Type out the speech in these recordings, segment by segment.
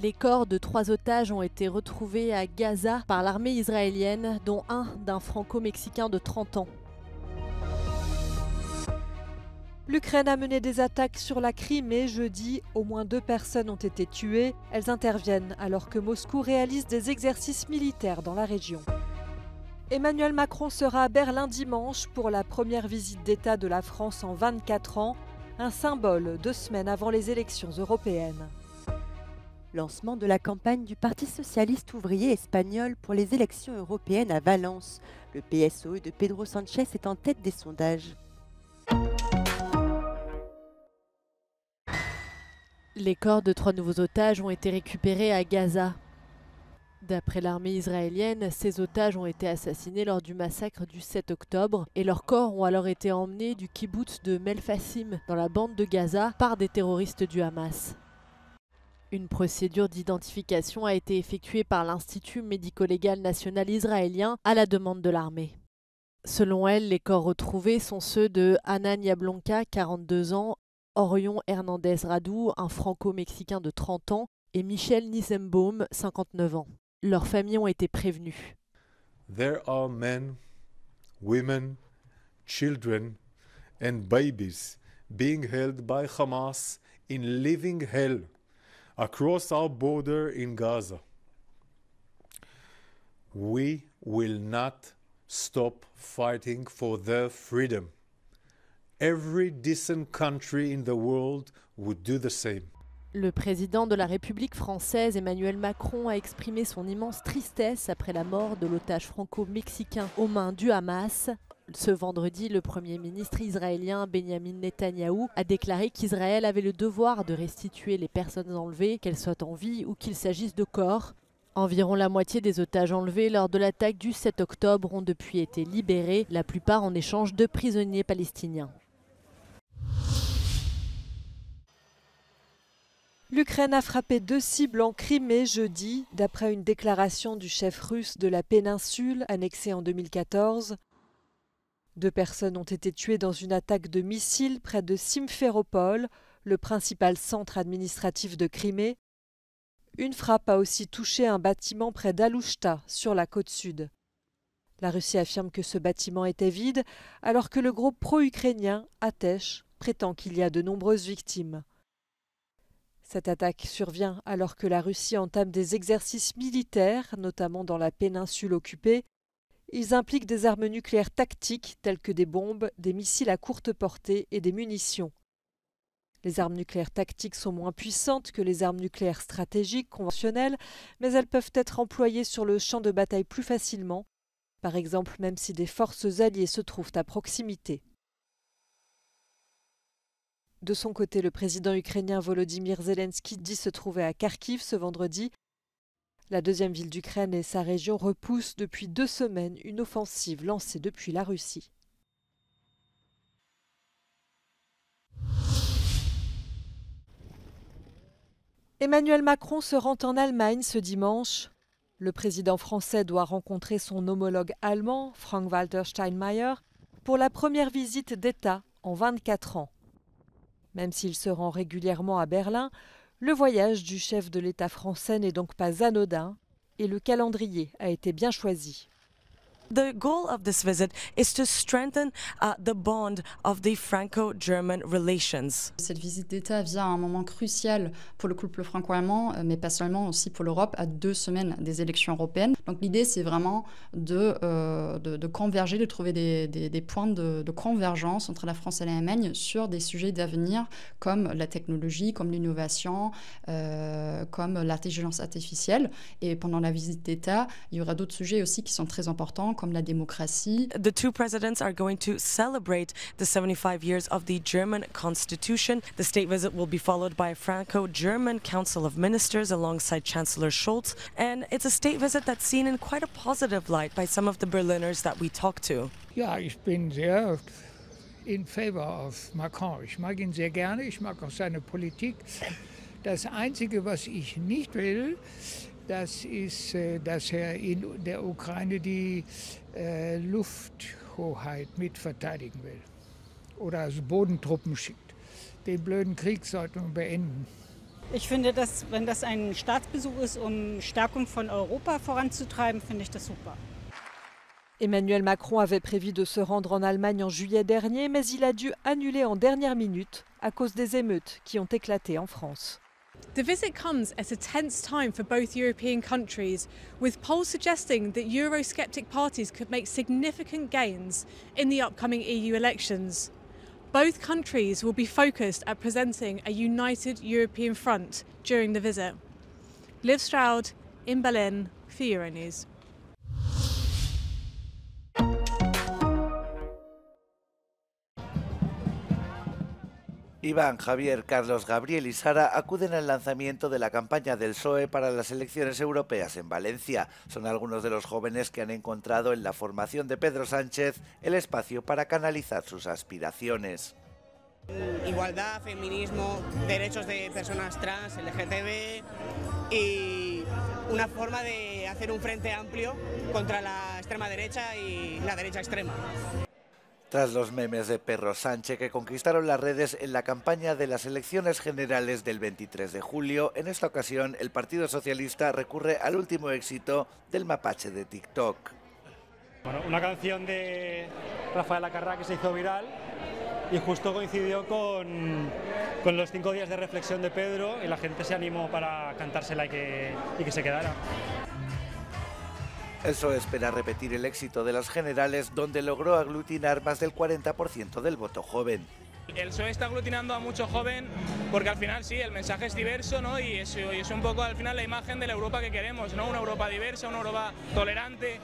Les corps de 3 otages ont été retrouvés à Gaza par l'armée israélienne, dont un d'un franco-mexicain de 30 ans. L'Ukraine a mené des attaques sur la Crimée jeudi. Au moins 2 personnes ont été tuées. Elles interviennent alors que Moscou réalise des exercices militaires dans la région. Emmanuel Macron sera à Berlin dimanche pour la première visite d'État de la France en 24 ans, un symbole 2 semaines avant les élections européennes. Lancement de la campagne du Parti socialiste ouvrier espagnol pour les élections européennes à Valence. Le PSOE de Pedro Sánchez est en tête des sondages. Les corps de 3 nouveaux otages ont été récupérés à Gaza. D'après l'armée israélienne, ces otages ont été assassinés lors du massacre du 7 octobre et leurs corps ont alors été emmenés du kibboutz de Melfassim dans la bande de Gaza par des terroristes du Hamas. Une procédure d'identification a été effectuée par l'Institut médico-légal national israélien à la demande de l'armée. Selon elle, les corps retrouvés sont ceux de Hanan Yablonka, 42 ans, Orion Hernandez Radou, un franco-mexicain de 30 ans, et Michel Nissenbaum, 59 ans. Leurs familles ont été prévenues. There are men, women, children and babies being held by Hamas in living hell across our border in Gaza. We will not stop fighting for their freedom. Every decent country in the world would do the same. Le président de la République française, Emmanuel Macron, a exprimé son immense tristesse après la mort de l'otage franco-mexicain aux mains du Hamas. Ce vendredi, le Premier ministre israélien Benjamin Netanyahou a déclaré qu'Israël avait le devoir de restituer les personnes enlevées, qu'elles soient en vie ou qu'il s'agisse de corps. Environ la moitié des otages enlevés lors de l'attaque du 7 octobre ont depuis été libérés, la plupart en échange de prisonniers palestiniens. L'Ukraine a frappé 2 cibles en Crimée jeudi, d'après une déclaration du chef russe de la péninsule annexée en 2014. 2 personnes ont été tuées dans une attaque de missiles près de Simferopol, le principal centre administratif de Crimée. Une frappe a aussi touché un bâtiment près d'Alouchta, sur la côte sud. La Russie affirme que ce bâtiment était vide, alors que le groupe pro-ukrainien, Atesh, prétend qu'il y a de nombreuses victimes. Cette attaque survient alors que la Russie entame des exercices militaires, notamment dans la péninsule occupée. Ils impliquent des armes nucléaires tactiques telles que des bombes, des missiles à courte portée et des munitions. Les armes nucléaires tactiques sont moins puissantes que les armes nucléaires stratégiques conventionnelles, mais elles peuvent être employées sur le champ de bataille plus facilement, par exemple même si des forces alliées se trouvent à proximité. De son côté, le président ukrainien Volodymyr Zelensky dit se trouver à Kharkiv ce vendredi. La 2e ville d'Ukraine et sa région repoussent depuis 2 semaines une offensive lancée depuis la Russie. Emmanuel Macron se rend en Allemagne ce dimanche. Le président français doit rencontrer son homologue allemand, Frank-Walter Steinmeier, pour la première visite d'État en 24 ans. Même s'il se rend régulièrement à Berlin, le voyage du chef de l'État français n'est donc pas anodin et le calendrier a été bien choisi. The goal of this visit is to strengthen the bond of the Franco-German relations. Cette visite d'État vient à un moment crucial pour le couple franco-allemand, mais pas seulement, aussi pour l'Europe, à 2 semaines des élections européennes. Donc l'idée, c'est vraiment de converger, de trouver des points de convergence entre la France et l'Allemagne sur des sujets d'avenir comme la technologie, comme l'innovation, comme l'intelligence artificielle. Et pendant la visite d'État, il y aura d'autres sujets aussi qui sont très importants, comme la démocratie. The 2 presidents are going to celebrate the 75 years of the German Constitution. The state visit will be followed by a Franco-German Council of Ministers alongside Chancellor Scholz. And it's a state visit that's seen in quite a positive light by some of the Berliners that we talked to. Ja, ich bin sehr in favor of Macron. Ich mag ihn sehr gerne, ich mag auch seine Politik. Das Einzige, was ich nicht will, das ist, dass er in der Ukraine die Lufthoheit mitverteidigen will oder also Bodentruppen schickt. Den blöden Krieg sollten wir beenden. Ich finde, dass, wenn das ein Staatsbesuch ist, Stärkung von Europa voranzutreiben, finde ich das super. Emmanuel Macron avait prévu de se rendre en Allemagne en juillet dernier, mais il a dû annuler en dernière minute à cause des émeutes qui ont éclaté en France. The visit comes at a tense time for both European countries, with polls suggesting that Eurosceptic parties could make significant gains in the upcoming EU elections. Both countries will be focused at presenting a united European front during the visit. Liv Stroud in Berlin for Euronews. Iván, Javier, Carlos, Gabriel y Sara acuden al lanzamiento de la campaña del PSOE para las elecciones europeas en Valencia. Son algunos de los jóvenes que han encontrado en la formación de Pedro Sánchez el espacio para canalizar sus aspiraciones. Igualdad, feminismo, derechos de personas trans, LGTB y una forma de hacer un frente amplio contra la extrema derecha y la derecha extrema. Tras los memes de Pedro Sánchez que conquistaron las redes en la campaña de las elecciones generales del 23 de julio, en esta ocasión el Partido Socialista recurre al último éxito del mapache de TikTok. Bueno, una canción de Rafael Acarrá que se hizo viral y justo coincidió con los 5 días de reflexión de Pedro y la gente se animó para cantársela y que se quedara. El PSOE espera repetir el éxito de las generales, donde logró aglutinar más del 40% del voto joven. El PSOE está aglutinando a mucho joven porque al final sí, el mensaje es diverso, ¿no? y es un poco al final la imagen de la Europa que queremos, ¿no? Una Europa diversa, una Europa tolerante.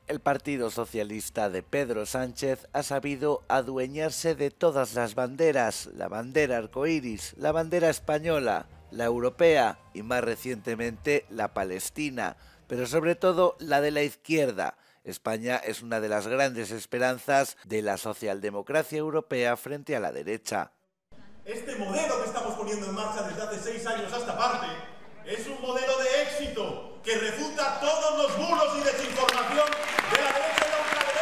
El Partido Socialista de Pedro Sánchez ha sabido adueñarse de todas las banderas, la bandera arcoíris, la bandera española, la europea y más recientemente la palestina, pero sobre todo la de la izquierda. España es una de las grandes esperanzas de la socialdemocracia europea frente a la derecha. Este modelo que estamos poniendo en marcha desde hace 6 años a esta parte es un modelo de éxito que refuta todos los bulos y desinformación de la derecha y la ultraderecha.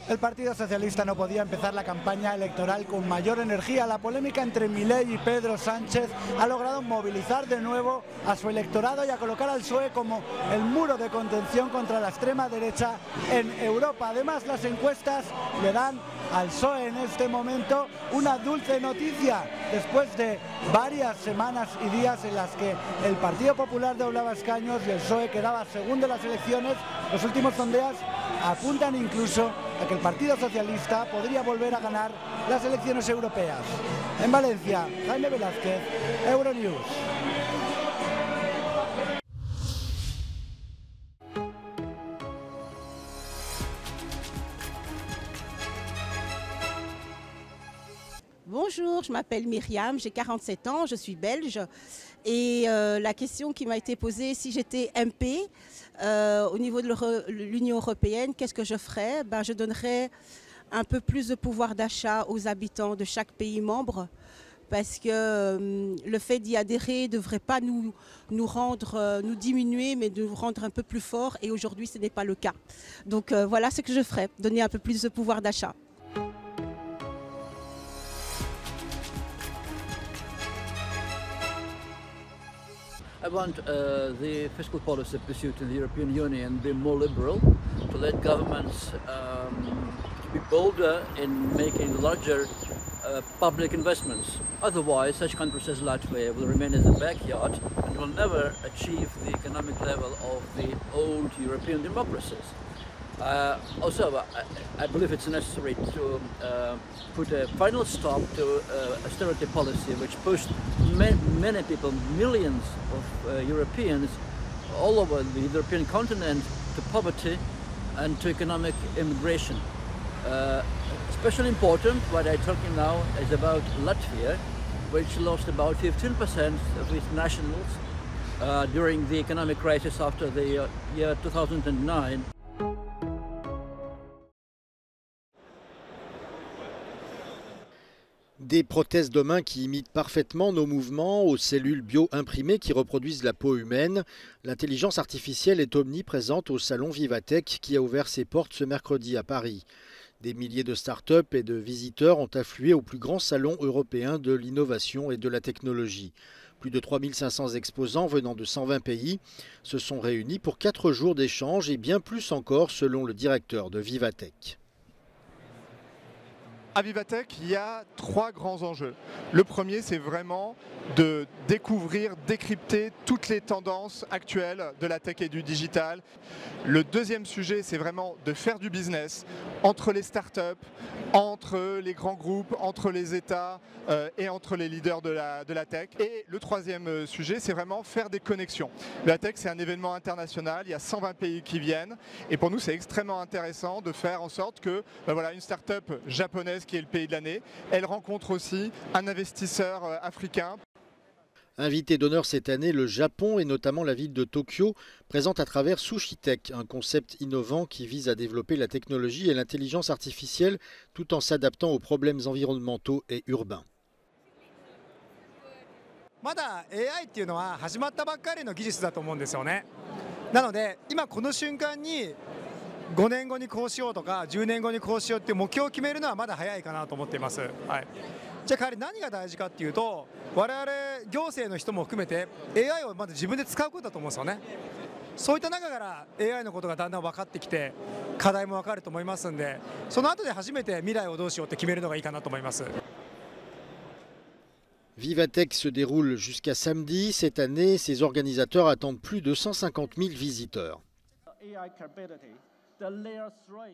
El Partido Socialista no podía empezar la campaña electoral con mayor energía. La polémica entre Milei y Pedro Sánchez ha logrado movilizar de nuevo a su electorado y a colocar al PSOE como el muro de contención contra la extrema derecha en Europa. Además, las encuestas le dan al PSOE en este momento una dulce noticia. Después de varias semanas y días en las que el Partido Popular doblaba escaños y el PSOE quedaba segundo en las elecciones, los últimos sondeos apuntan incluso a que el Partido Socialista podría volver a ganar las elecciones europeas. En Valencia, Jaime Velázquez, Euronews. Bonjour, je m'appelle Myriam, j'ai 47 ans, je suis belge et la question qui m'a été posée, si j'étais MP au niveau de l'Union européenne, qu'est-ce que je ferais? Je donnerais un peu plus de pouvoir d'achat aux habitants de chaque pays membre parce que le fait d'y adhérer ne devrait pas nous diminuer mais nous rendre un peu plus forts et aujourd'hui ce n'est pas le cas. Donc voilà ce que je ferais, donner un peu plus de pouvoir d'achat. I want the fiscal policy pursued in the European Union to be more liberal, to let governments be bolder in making larger public investments. Otherwise, such countries as Latvia will remain in the backyard and will never achieve the economic level of the old European democracies. Also, I believe it's necessary to put a final stop to austerity policy, which pushed many people, millions of Europeans all over the European continent to poverty and to economic immigration. Especially important, what I'm talking now is about Latvia, which lost about 15% of its nationals during the economic crisis after the year 2009. Des prothèses de main qui imitent parfaitement nos mouvements aux cellules bio-imprimées qui reproduisent la peau humaine. L'intelligence artificielle est omniprésente au salon Vivatech qui a ouvert ses portes ce mercredi à Paris. Des milliers de start-up et de visiteurs ont afflué au plus grand salon européen de l'innovation et de la technologie. Plus de 3500 exposants venant de 120 pays se sont réunis pour 4 jours d'échanges et bien plus encore selon le directeur de Vivatech. À Vivatech, il y a 3 grands enjeux. Le premier, c'est vraiment de découvrir, décrypter toutes les tendances actuelles de la tech et du digital. Le deuxième sujet, c'est vraiment de faire du business entre les startups, entre les grands groupes, entre les États et entre les leaders de la tech. Et le troisième sujet, c'est vraiment faire des connexions. La tech, c'est un événement international, il y a 120 pays qui viennent. Et pour nous, c'est extrêmement intéressant de faire en sorte que voilà, une startup japonaise qui est le pays de l'année, elle rencontre aussi un investisseur africain. Invité d'honneur cette année, le Japon et notamment la ville de Tokyo présente à travers SushiTech, un concept innovant qui vise à développer la technologie et l'intelligence artificielle tout en s'adaptant aux problèmes environnementaux et urbains. まだ AI っていうのは始まったばっかりの技術だと思うんですよね。なので今この瞬間に5年後にこうしようとか10年後にこうしようっていう目標を決めるのはまだ早いかなと思っています。はい。じゃあ代わり何が大事かっていうと、我々行政の人も含めて AI をまず自分で使うことだと思うんですよね。そういった中から AI のことがだんだん分かってきて課題も分かると思いますんで、その後で初めて未来をどうしようって決めるのがいいかなと思います。 Vivatech se déroule jusqu'à samedi. Cette année, ses organisateurs attendent plus de 150 000 visiteurs. AI capability, the layer 3